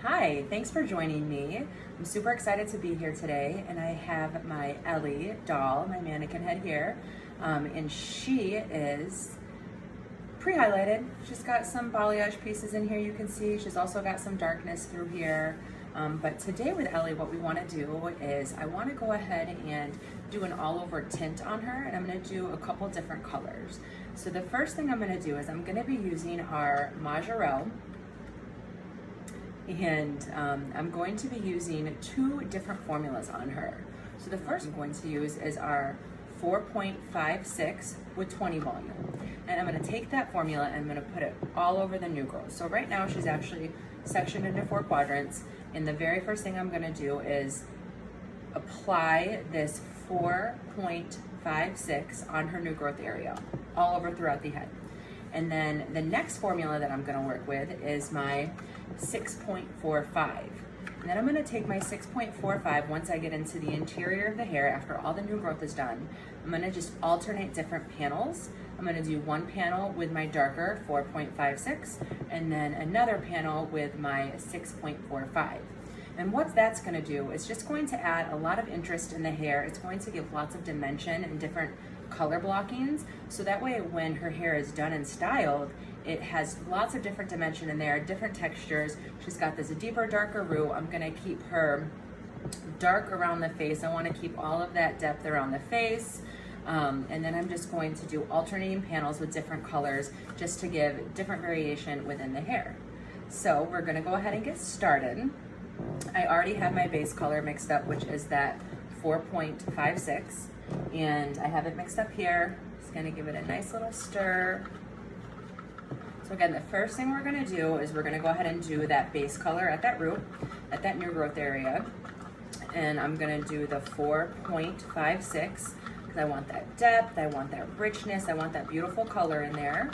Hi, thanks for joining me. I'm super excited to be here today, and I have my Ellie doll, my mannequin head here, and she is pre-highlighted. She's got some balayage pieces in here you can see. She's also got some darkness through here. But today with Ellie, what we want to do is I want to go ahead and do an all-over tint on her, and I'm going to do a couple different colors. So the first thing I'm going to do is I'm going to be using our Majirel, and I'm going to be using two different formulas on her. So the first I'm going to use is our 4.56 with 20 volume. And I'm going to take that formula and I'm going to put it all over the new growth. So right now she's actually sectioned into 4 quadrants. And the very first thing I'm going to do is apply this 4.56 on her new growth area, all over throughout the head. And then the next formula that I'm going to work with is my 6.45. And then I'm going to take my 6.45 once I get into the interior of the hair after all the new growth is done. I'm going to just alternate different panels. I'm going to do one panel with my darker 4.56 and then another panel with my 6.45. And what that's going to do is just going to add a lot of interest in the hair. It's going to give lots of dimension and different color blockings, so that way when her hair is done and styled, it has lots of different dimension in there, different textures. She's got this deeper, darker root. I'm gonna keep her dark around the face. I wanna keep all of that depth around the face. And then I'm just going to do alternating panels with different colors just to give different variation within the hair. So we're gonna go ahead and get started. I already have my base color mixed up, which is that 4.56. And I have it mixed up here. Just gonna give it a nice little stir. So again, the first thing we're gonna do is we're gonna go ahead and do that base color at that root, at that new growth area. And I'm gonna do the 4.56 because I want that depth, I want that richness, I want that beautiful color in there.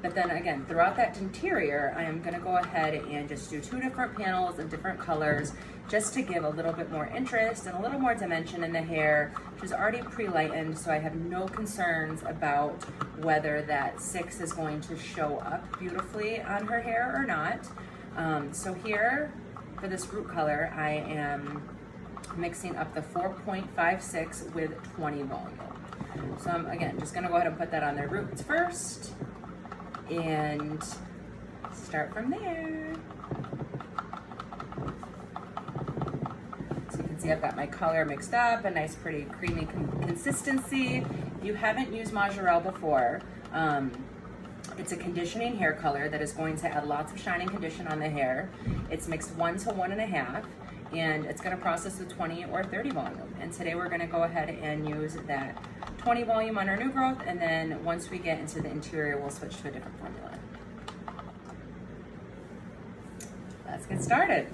But then again, throughout that interior, I am gonna go ahead and just do 2 different panels of different colors just to give a little bit more interest and a little more dimension in the hair. She's already pre-lightened, so I have no concerns about whether that 6 is going to show up beautifully on her hair or not. So here, for this root color, I am mixing up the 4.56 with 20 volume. So I'm, again, just gonna go ahead and put that on their roots first and start from there. So you can see I've got my color mixed up, a nice pretty creamy consistency. If you haven't used Majirel before, it's a conditioning hair color that is going to add lots of shine and condition on the hair. It's mixed 1 to 1.5, and it's gonna process with 20 or 30 volume. And today we're gonna go ahead and use that 20 volume on our new growth, and then once we get into the interior, we'll switch to a different formula. Let's get started.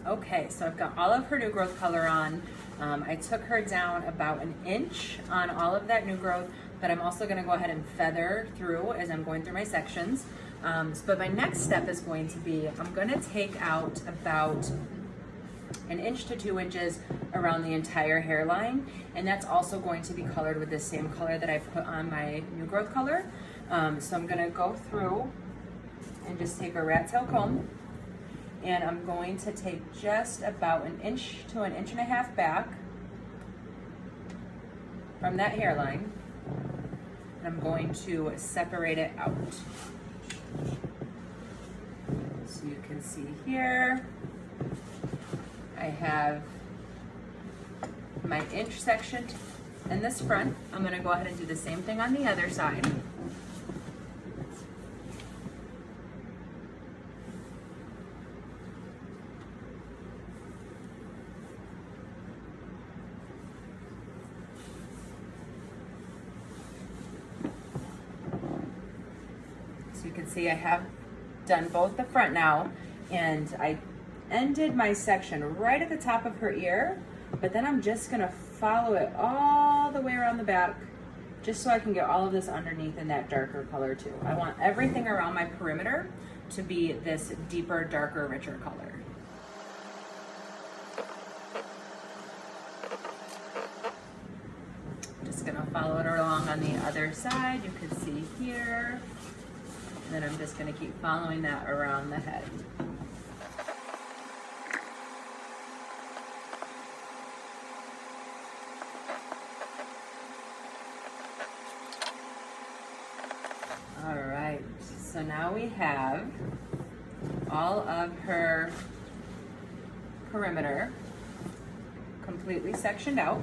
Okay, so I've got all of her new growth color on. I took her down about 1 inch on all of that new growth, but I'm also gonna go ahead and feather through as I'm going through my sections. But my next step is going to be, I'm gonna take out about 1 inch to 2 inches around the entire hairline, and that's also going to be colored with the same color that I put on my new growth color. So I'm gonna go through and just take a rat tail comb, and I'm going to take just about 1 inch to 1.5 inches back from that hairline, and I'm going to separate it out. So you can see here, I have my inch section in this front. I'm gonna go ahead and do the same thing on the other side. So you can see I have done both the front now, and I ended my section right at the top of her ear, but then I'm just gonna follow it all the way around the back, just so I can get all of this underneath in that darker color too. I want everything around my perimeter to be this deeper, darker, richer color. Just gonna follow it along on the other side. You can see here. And then I'm just gonna keep following that around the head. All right, so now we have all of her perimeter completely sectioned out.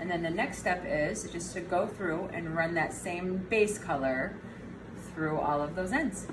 And then the next step is just to go through and run that same base color through all of those ends.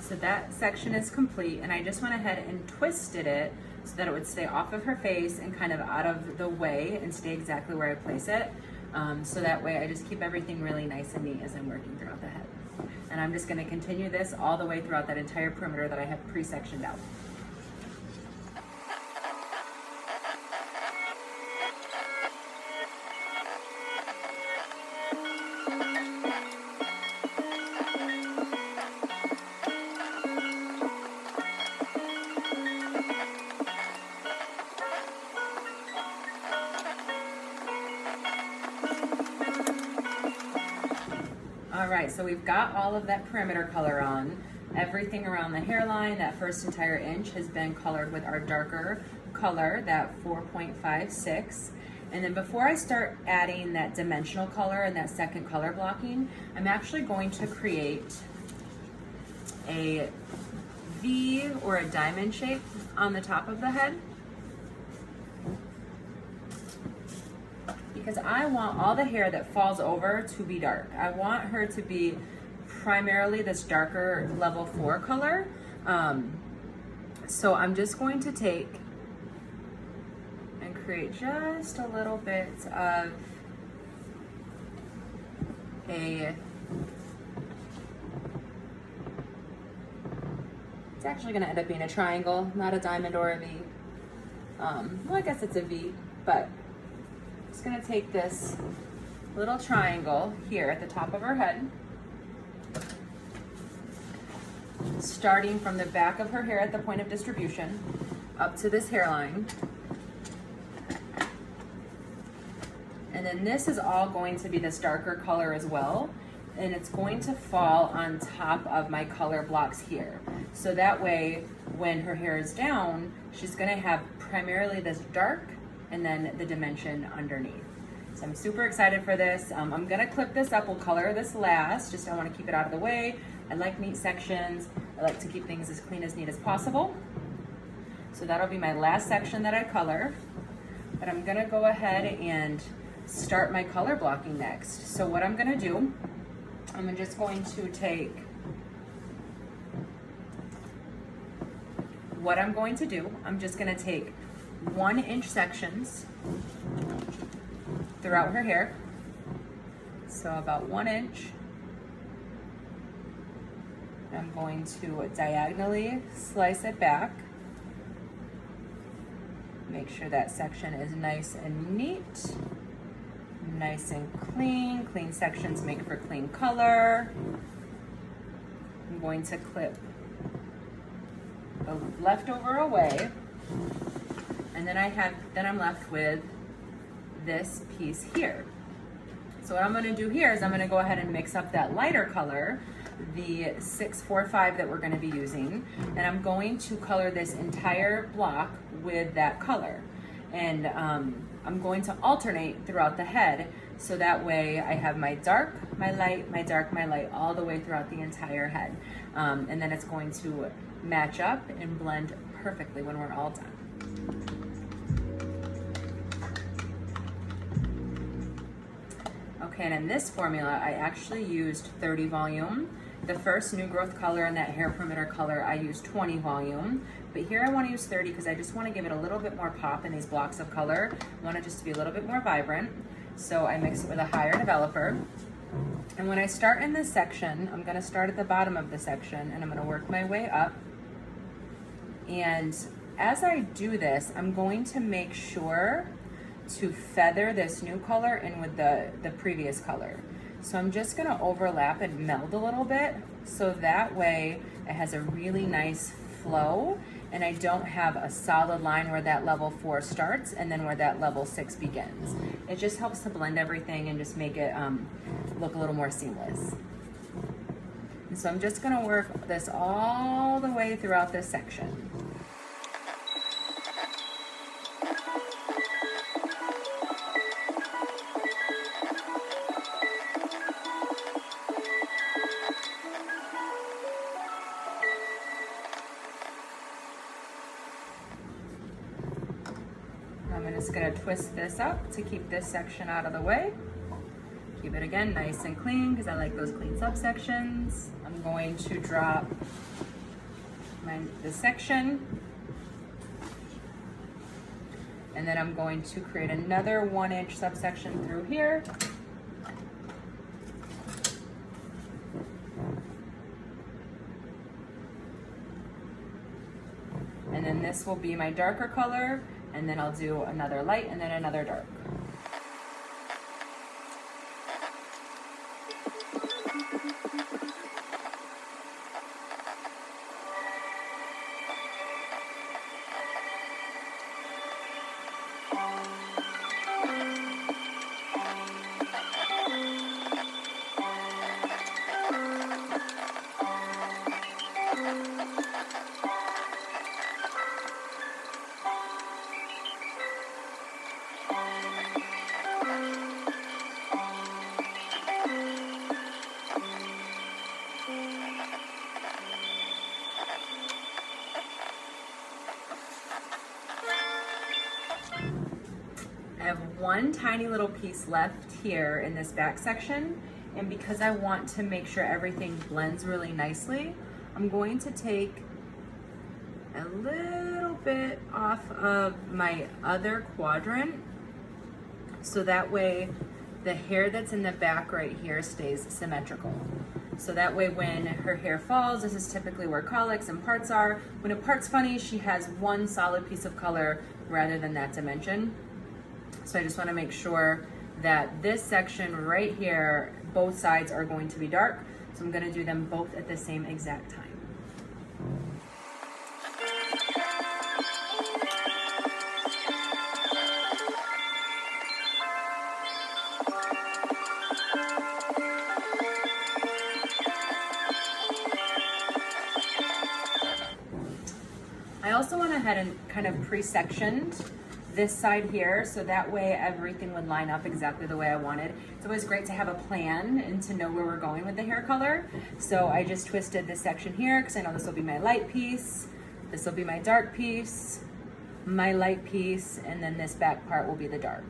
So that section is complete, and I just went ahead and twisted it so that it would stay off of her face and kind of out of the way and stay exactly where I place it. So that way I just keep everything really nice and neat as I'm working throughout the head. And I'm just gonna continue this all the way throughout that entire perimeter that I have pre-sectioned out. All right, so we've got all of that perimeter color on. Everything around the hairline, that first entire inch has been colored with our darker color, that 4.56. And then before I start adding that dimensional color and that second color blocking, I'm actually going to create a V or a diamond shape on the top of the head, because I want all the hair that falls over to be dark. I want her to be primarily this darker level 4 color. So I'm just going to take and create just a little bit of a, it's actually gonna end up being a triangle, not a diamond or a V. Well, I guess it's a V, but I'm just gonna take this little triangle here at the top of her head, starting from the back of her hair at the point of distribution up to this hairline. And then this is all going to be this darker color as well, and it's going to fall on top of my color blocks here. So that way, when her hair is down, she's gonna have primarily this dark and then the dimension underneath. So I'm super excited for this. I'm gonna clip this up. We'll color this last, just I wanna keep it out of the way. I like neat sections. I like to keep things as clean as neat as possible. So that'll be my last section that I color. But I'm gonna go ahead and start my color blocking next. So what I'm gonna do, I'm just going to take, I'm just gonna take 1-inch sections throughout her hair. So about 1 inch. I'm going to diagonally slice it back. Make sure that section is nice and neat, nice and clean. Clean sections make for clean color. I'm going to clip the leftover away, and then I'm left with this piece here. So what I'm going to do here is I'm going to go ahead and mix up that lighter color, the 645 that we're going to be using, and I'm going to color this entire block with that color. And I'm going to alternate throughout the head, so that way I have my dark, my light, my dark, my light, all the way throughout the entire head. And then it's going to match up and blend perfectly when we're all done. Okay, and in this formula, I actually used 30 volume. The first new growth color and that hair perimeter color, I used 20 volume. But here I want to use 30 because I just want to give it a little bit more pop in these blocks of color. I want it just to be a little bit more vibrant. So I mix it with a higher developer. And when I start in this section, I'm going to start at the bottom of the section and I'm going to work my way up. And as I do this, I'm going to make sure to feather this new color in with the previous color. So I'm just going to overlap and meld a little bit, so that way it has a really nice flow and I don't have a solid line where that level 4 starts and then where that level 6 begins. It just helps to blend everything and just make it look a little more seamless. And so I'm just going to work this all the way throughout this section. I'm just going to twist this up to keep this section out of the way. Keep it again nice and clean because I like those clean subsections. I'm going to drop this section, and then I'm going to create another 1-inch subsection through here. And then this will be my darker color, and then I'll do another light and then another dark. I have one tiny little piece left here in this back section, and because I want to make sure everything blends really nicely, I'm going to take a little bit off of my other quadrant, so that way the hair that's in the back right here stays symmetrical. So that way when her hair falls, this is typically where colics and parts are. When a part's funny, she has one solid piece of color rather than that dimension. So I just want to make sure that this section right here, both sides are going to be dark. So I'm going to do them both at the same exact time. I also went ahead and kind of pre-sectioned this side here, so that way everything would line up exactly the way I wanted. It's always great to have a plan and to know where we're going with the hair color. So I just twisted this section here because I know this will be my light piece, this will be my dark piece, my light piece, and then this back part will be the dark.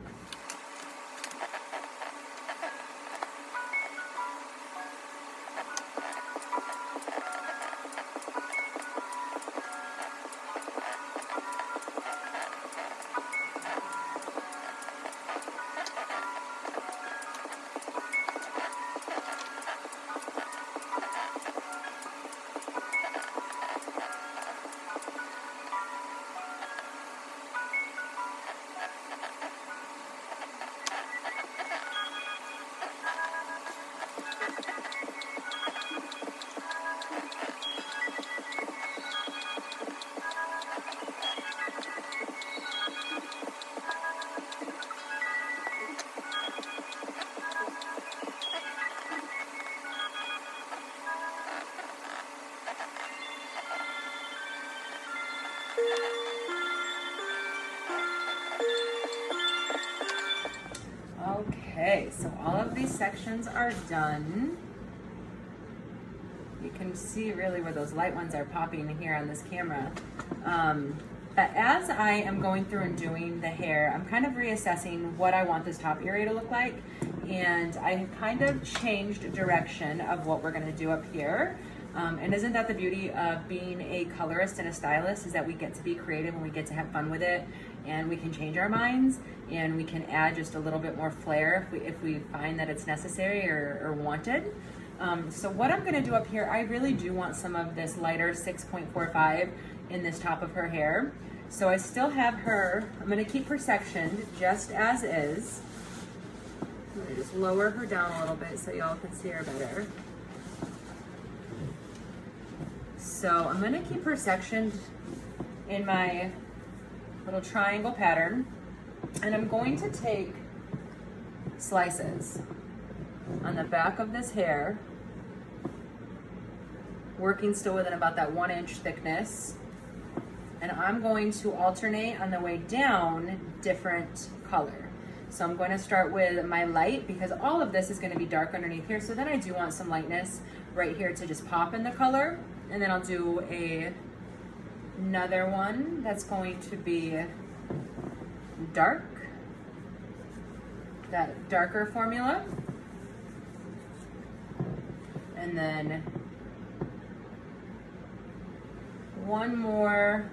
Okay, so all of these sections are done. You can see really where those light ones are popping here on this camera. But as I am going through and doing the hair, I'm kind of reassessing what I want this top area to look like. And I have kind of changed direction of what we're gonna do up here. And isn't that the beauty of being a colorist and a stylist, is that we get to be creative and we get to have fun with it, and we can change our minds and we can add just a little bit more flair if we find that it's necessary or wanted. So what I'm gonna do up here, I really do want some of this lighter 6.45 in this top of her hair. So I still have her, I'm gonna keep her sectioned just as is. I'm gonna just lower her down a little bit so y'all can see her better. So I'm gonna keep her sectioned in my little triangle pattern, and I'm going to take slices on the back of this hair, working still within about that 1 inch thickness. And I'm going to alternate on the way down different color. So I'm going to start with my light, because all of this is going to be dark underneath here. So then I do want some lightness right here to just pop in the color. And then I'll do another one that's going to be dark, that darker formula. And then one more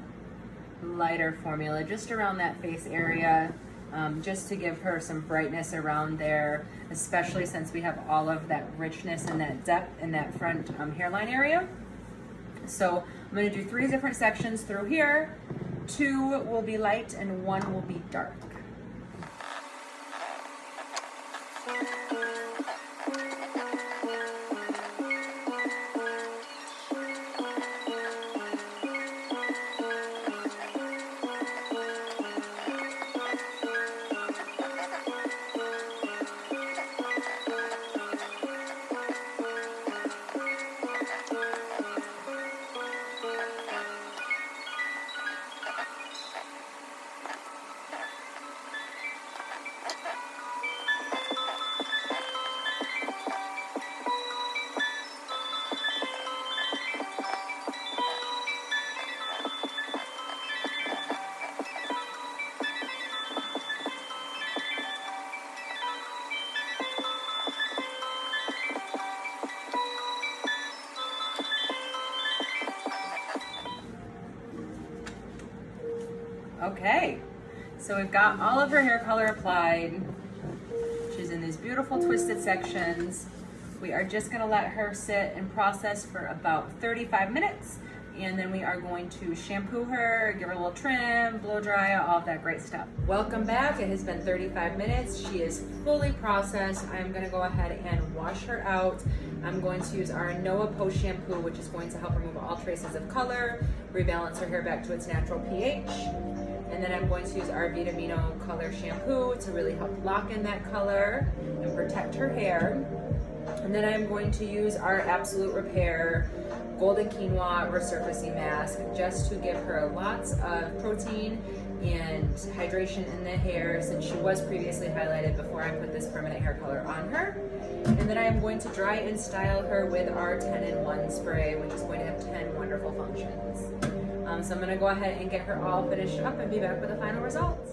lighter formula just around that face area, just to give her some brightness around there, especially since we have all of that richness and that depth in that front hairline area. So I'm going to do 3 different sections through here. 2 will be light and 1 will be dark. Okay, so we've got all of her hair color applied. She's in these beautiful twisted sections. We are just gonna let her sit and process for about 35 minutes, and then we are going to shampoo her, give her a little trim, blow dry, all of that great stuff. Welcome back. It has been 35 minutes. She is fully processed. I'm gonna go ahead and wash her out. I'm going to use our Noah Post shampoo, which is going to help remove all traces of color, rebalance her hair back to its natural pH. And then I'm going to use our Vitamino Color shampoo to really help lock in that color and protect her hair. And then I'm going to use our Absolute Repair Golden Quinoa Resurfacing Mask just to give her lots of protein and hydration in the hair, since she was previously highlighted before I put this permanent hair color on her. And then I am going to dry and style her with our 10-in-1 spray, which is going to have 10 wonderful functions. So I'm going to go ahead and get her all finished up and be back with the final results.